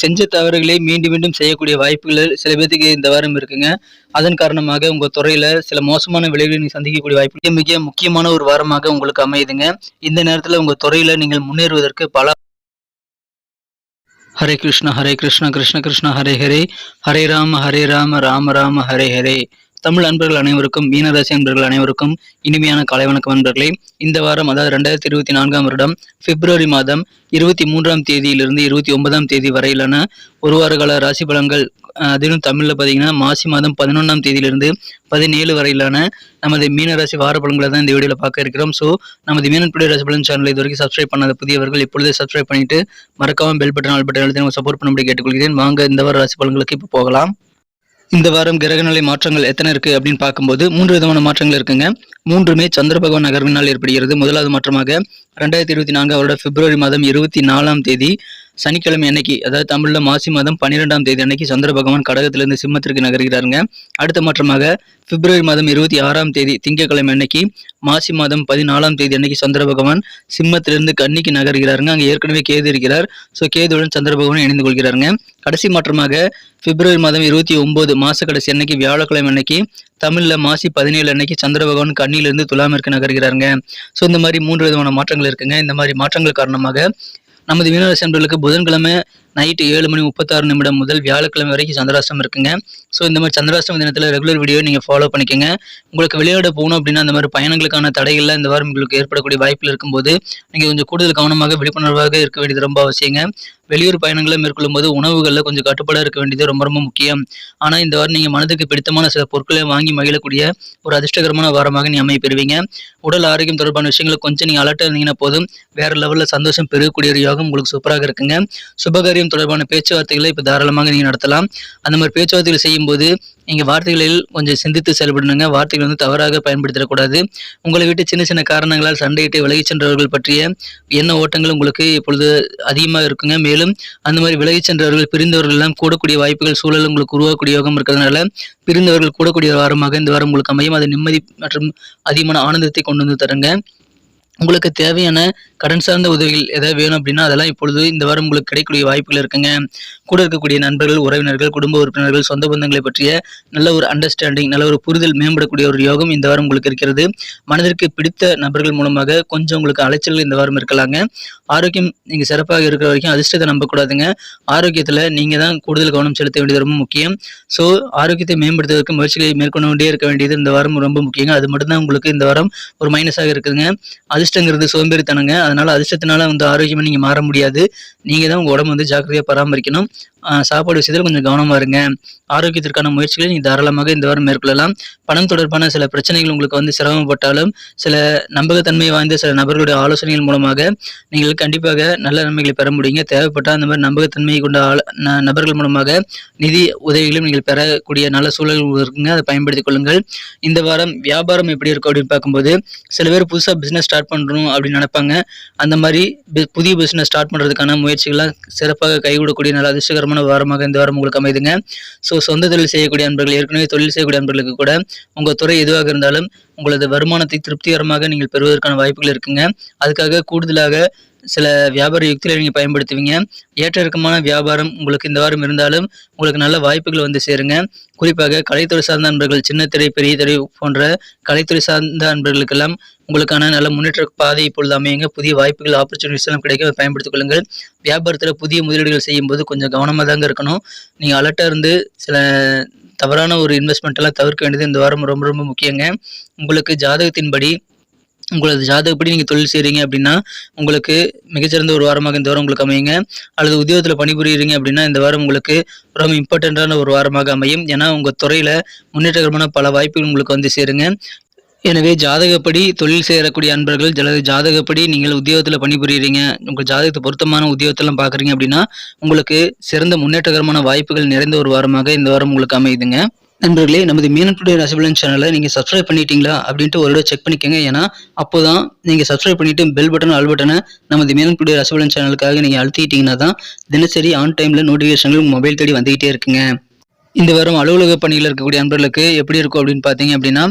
செஞ்ச தவறுகளை மீண்டும் மீண்டும் செய்யக்கூடிய வாய்ப்புகள் சில பேத்துக்கு இந்த வாரம் இருக்குங்க. அதன் காரணமாக உங்க துறையில சில மோசமான விளைவுகளை நீங்க சந்திக்கக்கூடிய வாய்ப்பு மிக மிக முக்கியமான ஒரு வாரமாக உங்களுக்கு அமையுதுங்க. இந்த நேரத்துல உங்க துறையில நீங்கள் முன்னேறுவதற்கு பல ஹரே கிருஷ்ணா கிருஷ்ண கிருஷ்ண ஹரே ஹரே, ஹரே ராம ராம ராம ஹரே ஹரே. தமிழ் அன்பர்கள் அனைவருக்கும், மீனராசி அன்பர்கள் அனைவருக்கும் இனிமையான காலை வணக்கம் அன்பர்களே. இந்த வாரம், அதாவது 2024ஆம் வருடம் பிப்ரவரி மாதம் 23ஆம் தேதியிலிருந்து 29ஆம் தேதி வரையிலான ஒரு வார கால ராசி பலன்கள், அதிலும் தமிழில் பார்த்தீங்கன்னா மாசி மாதம் 11ஆம் தேதியிலிருந்து 17 வரையிலான நமது மீனராசி வார பலன்களை தான் இந்த வீடியோவில் பார்க்க இருக்கிறோம். ஸோ நமது மீனன்புடைய ராசி பலன் சேனலை இது வரைக்கும் சப்ஸ்கிரைப் பண்ணாத புதியவர்கள் இப்பொழுதே சப்ஸ்கிரைப் பண்ணிட்டு மறக்காம பெல் பட்டன் ஆல் பட்டன் அழுத்தி நம்ம சப்போர்ட் பண்ணும்படி கேட்டுக்கொள்கிறேன். வாங்க இந்த வார ராசி பலன்களுக்கு இப்போ போகலாம். இந்த வாரம் கிரகநிலை மாற்றங்கள் எத்தனை இருக்கு அப்படின்னு பார்க்கும்போது 3 விதமான மாற்றங்கள் இருக்குங்க. 3மே சந்திர பகவான் நகர்வினால் ஏற்படுகிறது. முதலாவது மாற்றமாக 2024 வருட பிப்ரவரி மாதம் 24ஆம் தேதி சனிக்கிழமை அன்னைக்கு, அதாவது தமிழ்ல மாசி மாதம் 12ஆம் தேதி அன்னைக்கு சந்திர பகவான் கடகத்திலிருந்து சிம்மத்திற்கு நகர்கிறாருங்க. அடுத்த மாற்றமாக பிப்ரவரி மாதம் 26ஆம் தேதி திங்கட்கிழமை அன்னைக்கு மாசி மாதம் 14ஆம் தேதி அன்னைக்கு சந்திர பகவான் சிம்மத்திலிருந்து கன்னிக்கு நகர்கிறாருங்க. அங்கே ஏற்கனவே கேது இருக்கிறார். ஸோ கேதுவுடன் சந்திர பகவான் இணைந்து கொள்கிறாருங்க. கடைசி மாற்றமாக பிப்ரவரி மாதம் 29 மாச கடைசி அன்னைக்கு வியாழக்கிழமை அன்னைக்கு தமிழ்ல மாசி 17 அன்னைக்கு சந்திர பகவான் கன்னியிலிருந்து துலாமிற்கு நகர்கிறாருங்க. ஸோ இந்த மாதிரி 3 விதமான மாற்றங்கள் இருக்குங்க. இந்த மாதிரி மாற்றங்கள் காரணமாக நமது மீனராசி அன்பர்களுக்கு புதன்கிழமை நைட்டு 7:36 முதல் வியாழக்கிழமை வரைக்கும் சந்திராஷ்டம் இருக்குங்க. ஸோ இந்த மாதிரி சந்திராஷ்டம தினத்தில் ரெகுலர் வீடியோ நீங்கள் ஃபாலோ பண்ணிக்கோங்க. உங்களுக்கு விளையாட போகணும் அப்படின்னா அந்த மாதிரி பயணங்களுக்கான தடைகள்லாம் இந்த வாரம் உங்களுக்கு ஏற்படக்கூடிய வாய்ப்பில் இருக்கும்போது நீங்கள் கொஞ்சம் கூடுதல் கவனமாக விழிப்புணர்வாக இருக்க வேண்டியது ரொம்ப அவசியங்க. வெளியூர் பயணங்களை மேற்கொள்ளும் போது உணவுகளில் கொஞ்சம் கட்டுப்பாடாக இருக்க வேண்டியது ரொம்ப ரொம்ப முக்கியம். ஆனால் இந்த வாரம் நீங்கள் மனதுக்கு பிடித்தமான சில பொருட்களை வாங்கி மகிழக்கூடிய ஒரு அதிர்ஷ்டகரமான வாரமாக நீ அமைப்பெறுவீங்க. உடல் ஆரோக்கியம் தொடர்பான விஷயங்களை கொஞ்சம் நீங்கள் அலர்ட்டாக இருந்தீங்கன்னா போதும், வேற லெவலில் சந்தோஷம் பெருகக்கூடிய ஒரு யோகம் உங்களுக்கு சூப்பராக இருக்குங்க. சுபகாரியம் தொடர்பான பேச்சுவார்த்தைகளை இப்போ தாராளமாக நீங்கள் நடத்தலாம். அந்த மாதிரி பேச்சுவார்த்தைகள் செய்யும்போது நீங்கள் வார்த்தைகளில் கொஞ்சம் சிந்தித்து செயல்படணுங்க. வார்த்தைகள் தவறாக பயன்படுத்திடக்கூடாது. உங்களை விட்டு சின்ன சின்ன காரணங்களால் சண்டையிட்டு விலகிச் சென்றவர்கள் பற்றிய எண்ண ஓட்டங்கள் உங்களுக்கு இப்பொழுது அதிகமாக இருக்குங்க. மேலும் அந்த மாதிரி விலகிச் சென்றவர்கள் பிரிந்தவர்கள் எல்லாம் கூடக்கூடிய வாய்ப்புகள் சூழல் உங்களுக்கு உருவாக்கக்கூடிய யோகம் இருக்கிறதுனால பிரிந்தவர்கள் கூடக்கூடிய வாரமாக இந்த வாரம் உங்களுக்கு அமையும். அது நிம்மதி மற்றும் அதிகமான ஆனந்தத்தை கொண்டு வந்து தருங்க. உங்களுக்கு தேவையான கடன் சார்ந்த உதவிகள் ஏதாவது வேணும் அப்படின்னா அதெல்லாம் இப்பொழுது இந்த வாரம் உங்களுக்கு கிடைக்கக்கூடிய வாய்ப்புகள் இருக்குங்க. கூட இருக்கக்கூடிய நண்பர்கள், உறவினர்கள், குடும்ப உறுப்பினர்கள், சொந்த பந்தங்களை பற்றிய நல்ல ஒரு அண்டர்ஸ்டாண்டிங், நல்ல ஒரு புரிதல் மேம்படக்கூடிய ஒரு யோகம் இந்த வாரம் உங்களுக்கு இருக்கிறது. மனதிற்கு பிடித்த நபர்கள் மூலமாக கொஞ்சம் உங்களுக்கு அலைச்சல்கள் இந்த வாரம் இருக்கலாங்க. ஆரோக்கியம் நீங்கள் சிறப்பாக இருக்கிற வரைக்கும் அதிர்ஷ்டத்தை நம்பக்கூடாதுங்க. ஆரோக்கியத்தில் நீங்கள் தான் கூடுதல் கவனம் செலுத்த வேண்டியது ரொம்ப முக்கியம். ஸோ ஆரோக்கியத்தை மேம்படுத்துவதற்கு முயற்சிகளை மேற்கொண்டு கொண்டே இருக்க வேண்டியது இந்த வாரம் ரொம்ப முக்கியங்க. அது மட்டும்தான் உங்களுக்கு இந்த வாரம் ஒரு மைனஸாக இருக்குதுங்க. அதிர்ஷ்டங்கிறது சோம்பேறித்தனங்க. அதனால அதிர்ஷ்டத்தினால ஆரோக்கியமா நீங்க மாற முடியாது. நீங்க தான் உங்க உடம்பு ஜாக்கிரதையா பராமரிக்கணும். சாப்பாடு விஷயத்தில் கொஞ்சம் கவனமா இருங்க. ஆரோக்கியத்திற்கான முயற்சிகளை நீங்க தாராளமாக இந்த வாரம் மேற்கொள்ளலாம். பணம் தொடர்பான சில பிரச்சனைகள் உங்களுக்கு சிரமப்பட்டாலும் சில நம்பகத்தன்மை வாய்ந்த சில நபர்களுடைய ஆலோசனைகள் மூலமாக நீங்கள் கண்டிப்பாக நல்ல நன்மைகளை பெற முடியுங்க. தேவைப்பட்டால் அந்த மாதிரி நம்பகத்தன்மை கொண்ட நபர்கள் மூலமாக நிதி உதவிகளும் நீங்கள் பெறக்கூடிய நல்ல சூழல்கள் இருக்குங்க. அதை பயன்படுத்திக் கொள்ளுங்கள். இந்த வாரம் வியாபாரம் எப்படி இருக்கும் அப்படின்னு பார்க்கும்போது சில பேர் புதுசாக பிஸ்னஸ் ஸ்டார்ட் பண்ணணும் அப்படின்னு நினைப்பாங்க. அந்த மாதிரி புதிய பிஸ்னஸ் ஸ்டார்ட் பண்ணுறதுக்கான முயற்சிகள்லாம் சிறப்பாக கைகூடக்கூடிய நல்ல அதிர்ஷ்டகரமான வாரமாக இந்த வாரம் உங்களுக்கு அமைதுங்க. ஸோ சொந்த தொழில் செய்யக்கூடிய அன்பர்கள், ஏற்கனவே தொழில் செய்யக்கூடிய அன்பர்களுக்கு கூட உங்கள் துறை எதுவாக இருந்தாலும் உங்களது வருமானத்தை திருப்திகரமாக நீங்கள் பெறுவதற்கான வாய்ப்புகள் இருக்குங்க. அதுக்காக கூடுதலாக சில வியாபார யுக்திகளை நீங்கள் பயன்படுத்துவீங்க. ஏற்ற இறக்கமான வியாபாரம் உங்களுக்கு இந்த வாரம் இருந்தாலும் உங்களுக்கு நல்ல வாய்ப்புகள் சேருங்க. குறிப்பாக கலைத்துறை சார்ந்த அன்பர்கள், சின்ன திரை, பெரிய திரை போன்ற கலைத்துறை சார்ந்த அன்பர்களுக்கெல்லாம் உங்களுக்கான நல்ல முன்னேற்ற பாதை இப்பொழுது அமையுங்க. புதிய வாய்ப்புகள், ஆப்பர்ச்சுனிட்டிஸ் எல்லாம் கிடைக்க பயன்படுத்திக் கொள்ளுங்கள். வியாபாரத்தில் புதிய முதலீடுகள் செய்யும் போது கொஞ்சம் கவனமாக தாங்க இருக்கணும். நீங்கள் அலர்ட்டாக இருந்து சில தவறான ஒரு இன்வெஸ்ட்மெண்ட் எல்லாம் தவிர்க்க வேண்டியது இந்த வாரம் ரொம்ப ரொம்ப முக்கியங்க. உங்களுக்கு ஜாதகத்தின்படி உங்களது ஜாதகப்படி நீங்கள் தொழில் செய்கிறீங்க அப்படின்னா உங்களுக்கு மிகச்சிறந்த ஒரு வாரமாக இந்த வாரம் உங்களுக்கு அமையுங்க. அல்லது உத்தியோகத்தில் பணிபுரியுறீங்க அப்படின்னா இந்த வாரம் உங்களுக்கு ரொம்ப இம்பார்ட்டண்ட்டான ஒரு வாரமாக அமையும். ஏன்னா உங்கள் துறையில் முன்னேற்றகரமான பல வாய்ப்புகள் உங்களுக்கு சேருங்க. எனவே ஜாதகப்படி தொழில் செய்யக்கூடிய அன்பர்கள், ஜாதகப்படி நீங்கள் உத்தியோகத்தில் பணிபுரியுறீங்க, உங்கள் ஜாதகத்தை பொருத்தமான உத்தியோகத்தெல்லாம் பார்க்குறீங்க அப்படின்னா உங்களுக்கு சிறந்த முன்னேற்றகரமான வாய்ப்புகள் நிறைந்த ஒரு வாரமாக இந்த வாரம் உங்களுக்கு அமையுதுங்க. நண்பர்களே, நமது மீனன்புடைய ராசிபலன் சேனலை நீங்கள் சப்ஸ்கிரைப் பண்ணிட்டீங்களா அப்படின்ட்டு ஒரு தடவை செக் பண்ணிக்கோங்க. ஏன்னா அப்போதான் நீங்கள் சப்ஸ்கிரைப் பண்ணிட்டு பெல் பட்டன், ஆல் பட்டனை நமது மீனன்புடைய ராசிபலன் சேனலுக்காக நீங்கள் அழுத்திட்டீங்கன்னா தான் தினசரி ஆன் டைமில் நோட்டிஃபிகேஷன்கள் மொபைல் தேடி வந்துகிட்டே இருக்குங்க. இந்த வாரம் அலுவலக பணியில் இருக்கக்கூடிய அன்பர்களுக்கு எப்படி இருக்கும் அப்படின்னு பார்த்தீங்க அப்படின்னா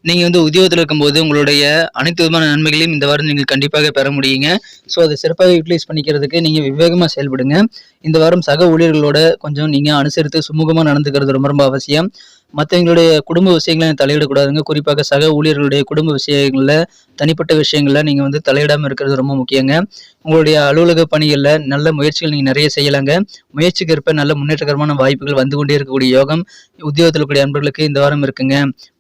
நீங்கள் உத்தியோகத்தில் இருக்கும்போது உங்களுடைய அனைத்து விதமான நன்மைகளையும் இந்த வாரம் நீங்கள் கண்டிப்பாக பெற முடியுங்க. ஸோ அதை சிறப்பாக யூட்டிலைஸ் பண்ணிக்கிறதுக்கு நீங்கள் விவேகமாக செயல்படுங்க. இந்த வாரம் சக ஊழியர்களோட கொஞ்சம் நீங்க அனுசரித்து சுமூகமா நடந்துக்கிறது ரொம்ப ரொம்ப அவசியம். மற்றவங்களுடைய குடும்ப விஷயங்களை தலையிடக்கூடாதுங்க. குறிப்பாக சக ஊழியர்களுடைய குடும்ப விஷயங்கள்ல, தனிப்பட்ட விஷயங்கள்ல நீங்க வந்து தலையிடாம இருக்கிறது ரொம்ப முக்கியங்க. உங்களுடைய அலுவலக பணிகள்ல நல்ல முயற்சிகள் நீங்க நிறைய செய்யலாங்க. முயற்சிக்கேற்ப நல்ல முன்னேற்றகரமான வாய்ப்புகள் வந்து கொண்டே இருக்கக்கூடிய யோகம் உத்தியோகத்தில் கூடிய அன்பர்களுக்கு இந்த வாரம் இருக்குங்க.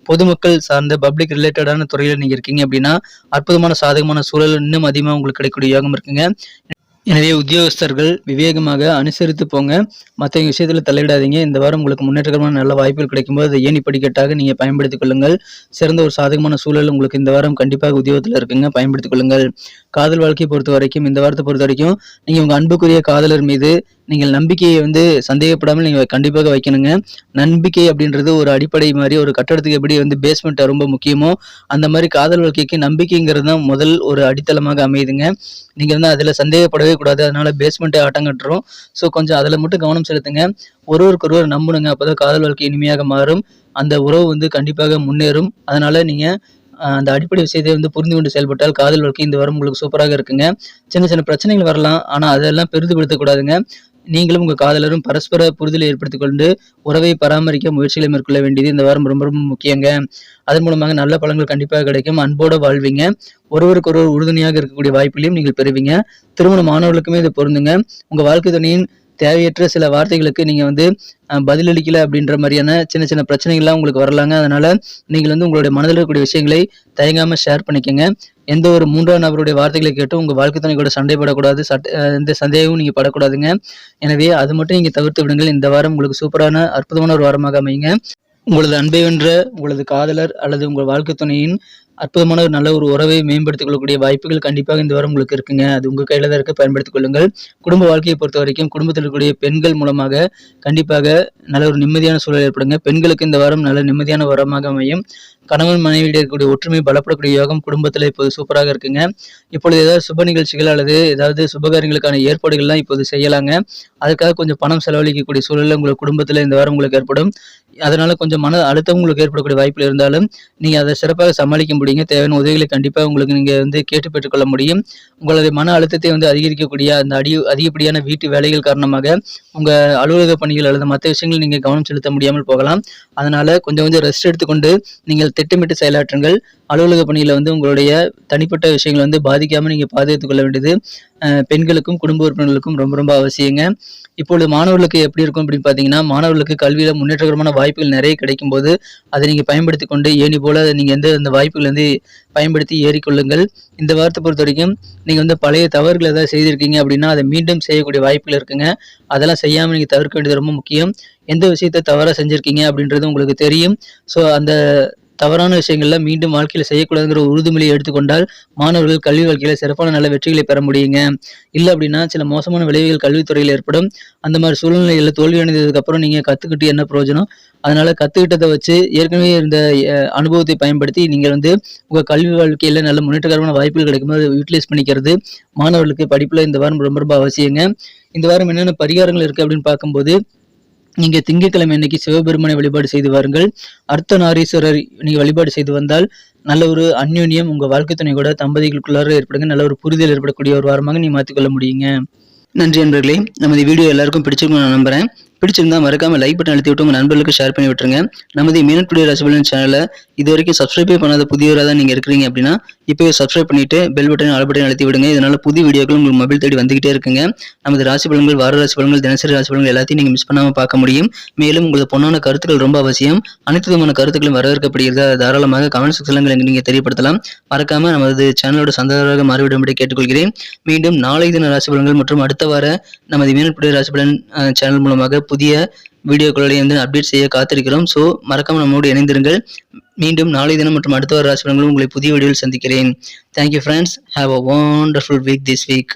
பொதுமக்கள் சார்ந்த பப்ளிக் ரிலேட்டடான துறையில நீங்க இருக்கீங்க அப்படின்னா அற்புதமான சாதகமான சூழல் இன்னும் அதிகமாக உங்களுக்கு கிடைக்கக்கூடிய யோகம் இருக்குங்க. எனவே உத்தியோகஸ்தர்கள் விவேகமாக அனுசரித்து போங்க. மற்றவங்க விஷயத்துல தலையிடாதீங்க. இந்த வாரம் உங்களுக்கு முன்னேற்றகரமான நல்ல வாய்ப்புகள் கிடைக்கும்போது அதை ஏணி படிக்கட்டாக நீங்க பயன்படுத்திக் கொள்ளுங்கள். சிறந்த ஒரு சாதகமான சூழல் உங்களுக்கு இந்த வாரம் கண்டிப்பாக உத்தியோகத்தில் இருக்குங்க. பயன்படுத்திக் கொள்ளுங்கள். காதல் வாழ்க்கையை பொறுத்த வரைக்கும் இந்த வாரத்தை பொறுத்த வரைக்கும் நீங்க உங்க அன்புக்குரிய காதலர் மீது நீங்கள் நம்பிக்கையை வந்து சந்தேகப்படாமல் நீங்க கண்டிப்பாக வைக்கணுங்க. நம்பிக்கை அப்படின்றது ஒரு அடிப்படை மாதிரி, ஒரு கட்டடத்துக்கு எப்படி வந்து பேஸ்மெண்ட் ரொம்ப முக்கியமோ அந்த மாதிரி காதல் வாழ்க்கைக்கு நம்பிக்கைங்கிறது தான் முதல் ஒரு அடித்தளமாக அமையுதுங்க. நீங்க வந்து அதுல சந்தேகப்படவே கூடாது. அதனால பேஸ்மெண்ட்டை ஆட்டங்கட்டுரும். ஸோ கொஞ்சம் அதுல மட்டும் கவனம் செலுத்துங்க. ஒருவருக்கொருவர் நம்பணுங்க. அப்பதான் காதல் வாழ்க்கை இனிமையாக மாறும். அந்த உறவு வந்து கண்டிப்பாக முன்னேறும். அதனால நீங்க அந்த அடிப்படை விஷயத்தை வந்து புரிந்து கொண்டு செயல்பட்டால் காதல் வாழ்க்கை இந்த வாரம் உங்களுக்கு சூப்பராக இருக்குங்க. சின்ன சின்ன பிரச்சனைகள் வரலாம். ஆனா அதெல்லாம் பெரிதுபடுத்தக்கூடாதுங்க. நீங்களும் உங்க காதலரும் பரஸ்பர புரிதலை ஏற்படுத்திக் கொண்டு உறவை பராமரிக்க முயற்சிகளை மேற்கொள்ள வேண்டியது இந்த வாரம் ரொம்ப ரொம்ப முக்கியங்க. அதன் மூலமாக நல்ல பலன்கள் கண்டிப்பாக கிடைக்கும். அன்போட வாழ்வீங்க. ஒருவருக்கு ஒருவர் உறுதுணையாக இருக்கக்கூடிய வாய்ப்புகளையும் நீங்கள் பெறுவீங்க. திருமணம் ஆனவர்களுக்குமே இது பொருந்துங்க. உங்க வாழ்க்கை துணையின் தேவையற்ற சில வார்த்தைகளுக்கு நீங்க வந்து பதிலளிக்கல அப்படின்ற மாதிரியான சின்ன சின்ன பிரச்சனைகள்லாம் உங்களுக்கு வரலாங்க. அதனால நீங்கள் வந்து உங்களுடைய மனதில் இருக்கக்கூடிய விஷயங்களை தயங்காம ஷேர் பண்ணிக்கங்க. எந்த ஒரு மூன்றாம் நபருடைய வார்த்தைகளை கேட்டு உங்க வாழ்க்கை துணை கூட சண்டைப்படக்கூடாது. எந்த சந்தேகமும் நீங்க படக்கூடாதுங்க. எனவே அது மட்டும் நீங்க தவிர்த்து விடுங்கள். இந்த வாரம் உங்களுக்கு சூப்பரான அற்புதமான ஒரு வாரமாக அமையுங்க. உங்களது அன்பை வென்ற உங்களது காதலர் அல்லது உங்கள் வாழ்க்கை துணையின் அற்புதமான ஒரு நல்ல ஒரு உறவை மேம்படுத்திக் கொள்ளக்கூடிய வாய்ப்புகள் கண்டிப்பாக இந்த வாரம் உங்களுக்கு இருக்குங்க. அது உங்க கையில தான் இருக்க, பயன்படுத்திக் கொள்ளுங்கள். குடும்ப வாழ்க்கையை பொறுத்த வரைக்கும் குடும்பத்தில் இருக்கக்கூடிய பெண்கள் மூலமாக கண்டிப்பாக நல்ல ஒரு நிம்மதியான சூழல் ஏற்படுங்க. பெண்களுக்கு இந்த வாரம் நல்ல நிம்மதியான வாரமாக அமையும். கணவன் மனைவியிடையே இருக்கக்கூடிய ஒற்றுமை பலப்படக்கூடிய யோகம் குடும்பத்தில் இப்போது சூப்பராக இருக்குங்க. இப்பொழுது ஏதாவது சுப நிகழ்ச்சிகள் அல்லது ஏதாவது சுபகாரியங்களுக்கான ஏற்பாடுகள்லாம் இப்போது செய்யலாங்க. அதுக்காக கொஞ்சம் பணம் செலவழிக்கக்கூடிய சூழல் உங்களுக்கு குடும்பத்தில் இந்த வாரம் உங்களுக்கு ஏற்படும். அதனால கொஞ்சம் மன அழுத்தம் உங்களுக்கு ஏற்படக்கூடிய வாய்ப்புகள் இருந்தாலும் நீங்க அதை சிறப்பாக சமாளிக்க முடியுங்க. தேவையான உதவிகளை கண்டிப்பாக உங்களுக்கு நீங்க வந்து கேட்டு பெற்றுக்கொள்ள முடியும். உங்களது மன அழுத்தத்தை வந்து அதிகரிக்கக்கூடிய அந்த அதிகப்படியான வீட்டு வேலைகள் காரணமாக உங்க அலுவலக பணிகள் அல்லது மற்ற விஷயங்கள் நீங்க கவனம் செலுத்த முடியாமல் போகலாம். அதனால கொஞ்சம் கொஞ்சம் ரெஸ்ட் எடுத்துக்கொண்டு நீங்கள் திட்டமிட்டு செயலாற்றுங்கள். அலுவலக பணியில வந்து உங்களுடைய தனிப்பட்ட விஷயங்களை வந்து பாதிக்காம நீங்க பாதுகாத்துக் கொள்ள வேண்டியது பெண்களுக்கும் குடும்ப உறுப்பினர்களுக்கும் ரொம்ப ரொம்ப அவசியங்க. இப்பொழுது மாணவர்களுக்கு எப்படி இருக்கும் அப்படின்னு பார்த்தீங்கன்னா, மாணவர்களுக்கு கல்வியில முன்னேற்றகரமான வாய்ப்புகள் நிறைய கிடைக்கும் போது அதை நீங்க பயன்படுத்தி கொண்டு ஏணி போல நீங்க அந்த வாய்ப்புகள் வந்து பயன்படுத்தி ஏறிக்கொள்ளுங்கள். இந்த வாரத்தை பொறுத்த வரைக்கும் நீங்க வந்து பழைய தவறுகள் ஏதாவது செய்திருக்கீங்க அப்படின்னா அதை மீண்டும் செய்யக்கூடிய வாய்ப்புகள் இருக்குங்க. அதெல்லாம் செய்யாம நீங்க தவிர்க்க வேண்டியது ரொம்ப முக்கியம். எந்த விஷயத்த தவறா செஞ்சிருக்கீங்க அப்படின்றது உங்களுக்கு தெரியும். ஸோ அந்த தவறான விஷயங்கள்ல மீண்டும் வாழ்க்கையில செய்யக்கூடாதுங்கிற உறுதிமொழியை எடுத்துக்கொண்டால் மாணவர்கள் கல்வி வாழ்க்கையில சிறப்பான நல்ல வெற்றிகளை பெற முடியுங்க. இல்லை அப்படின்னா சில மோசமான விளைவுகள் கல்வித்துறையில் ஏற்படும். அந்த மாதிரி சூழ்நிலைகளில் தோல்வி அடைந்ததுக்கு அப்புறம் நீங்க கத்துக்கிட்டு என்ன பிரயோஜனம்? அதனால கத்துக்கிட்டதை வச்சு ஏற்கனவே இருந்த அனுபவத்தை பயன்படுத்தி நீங்க வந்து உங்க கல்வி வாழ்க்கையில நல்ல முன்னேற்றகரமான வாய்ப்புகள் கிடைக்கும்போது யூட்டிலைஸ் பண்ணிக்கிறது மாணவர்களுக்கு படிப்புல இந்த வாரம் ரொம்ப ரொம்ப அவசியங்க. இந்த வாரம் என்னென்ன பரிகாரங்கள் இருக்கு அப்படின்னு பார்க்கும்போது, நீங்க திங்கட்கிழமை அன்னைக்கு சிவபெருமானை வழிபாடு செய்து வாருங்கள். அர்த்தநாரீஸ்வரர் நீங்க வழிபாடு செய்து வந்தால் நல்ல ஒரு அந்யோன்யம் உங்க வாழ்க்கை துணை கூட தம்பதிகளுக்குள்ளார ஏற்படுங்க. நல்ல ஒரு புரிதல் ஏற்படக்கூடிய ஒரு வாரமாக நீ மாற்றிக்கொள்ள முடியுங்க. நன்றி நண்பர்களே. நமது வீடியோ எல்லாருக்கும் பிடிச்சிருக்கும் நான் நம்புறேன். பிடிச்சிருந்தா மறக்காம லைக் பட்டன் அழுத்தி விட்டு உங்க நண்பர்களுக்கு ஷேர் பண்ணி விட்டுருங்க. நமது மீனட் டுடே ராசி பலன் சேனலை இது வரைக்கும் சப்ஸ்கிரைபே பண்ணாத புதியவராக தான் நீங்க இருக்கிறீங்க அப்படின்னா இப்போவே சப்ஸ்கிரைப் பண்ணிட்டு பெல் பட்டன் ஆல் பட்டன் அழுத்தி விடுங்க. இதனால புதிய வீடியோக்கள் உங்களுக்கு மொபைல் தேடி வந்துகிட்டே இருக்குங்க. நமது ராசி பலன்கள், வார ராசி பலன்கள், தினசரி ராசி பலன்கள் எல்லாத்தையும் நீங்க மிஸ் பண்ணாம பார்க்க முடியும். மேலும் உங்களது பொண்ணான கருத்துக்கள் ரொம்ப அவசியம். அனைத்து விதமான கருத்துக்களும் வரவேற்கப்படுகிறது. தாராளமாக கமெண்ட் செக்ஷன்ல நீங்க தெரியப்படுத்தலாம். மறக்காம நமது சேனலோட சந்தாதாரராக மாறிவிடும்படி கேட்டுக்கொள்கிறேன். மீண்டும் நாளை தின ராசி பலன்கள் மற்றும் அடுத்த வார நமது மீனட் டுடே ராசி பலன் சேனல் மூலமாக புதிய வீடியோக்களை வந்து அப்டேட் செய்ய காத்திருக்கிறோம். ஸோ மறக்காம நம்மோடு இணைந்திருங்கள். மீண்டும் நாளை தினம் மற்றும் அடுத்த வார ராசி பலன்களும் உங்களை புதிய வீடியோவில் சந்திக்கிறேன். Thank you friends. Have a wonderful week this week.